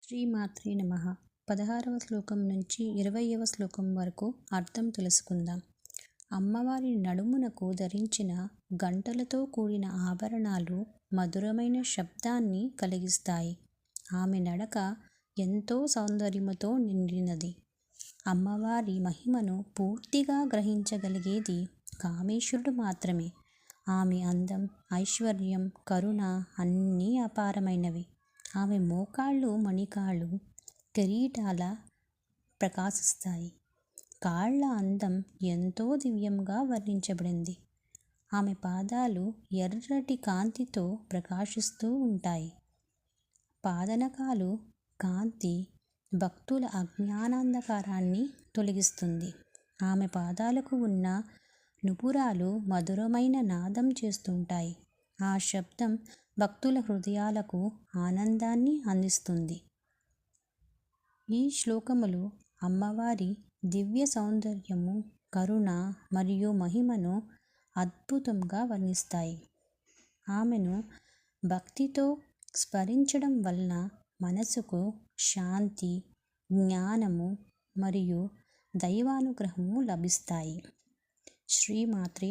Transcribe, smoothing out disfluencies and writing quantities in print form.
శ్రీమాత్రే నమః. 16వ శ్లోకం నుంచి 20వ శ్లోకం వరకు అర్థం తెలుసుకుందాం. అమ్మవారి నడుమునకు ధరించిన గంటలతో కూడిన ఆభరణాలు మధురమైన శబ్దాన్ని కలిగిస్తాయి. ఆమె నడక ఎంతో సౌందర్యముతో నిండినది. అమ్మవారి మహిమను పూర్తిగా గ్రహించగలిగేది కామేశ్వరుడు మాత్రమే. ఆమె అందం, ఐశ్వర్యం, కరుణ అన్నీ అపారమైనవి. ఆమె మోకాళ్ళు మణికాళ్ళు కిరీటాల ప్రకాశిస్తాయి. కాళ్ళ అందం ఎంతో దివ్యంగా వర్ణించబడింది. ఆమె పాదాలు ఎర్రటి కాంతితో ప్రకాశిస్తూ ఉంటాయి. పాదనకాలు కాంతి భక్తుల అజ్ఞానాంధకారాన్ని తొలగిస్తుంది. ఆమె పాదాలకు ఉన్న నుపురాలు మధురమైన నాదం చేస్తుంటాయి. ఆ శబ్దం భక్తుల హృదయాలకు ఆనందాన్ని అందిస్తుంది. ఈ శ్లోకములు అమ్మవారి దివ్య సౌందర్యము, కరుణ మరియు మహిమను అద్భుతంగా వర్ణిస్తాయి. ఆమెను భక్తితో స్మరించడం వలన మనసుకు శాంతి, జ్ఞానము మరియు దైవానుగ్రహము లభిస్తాయి. శ్రీమాత్రే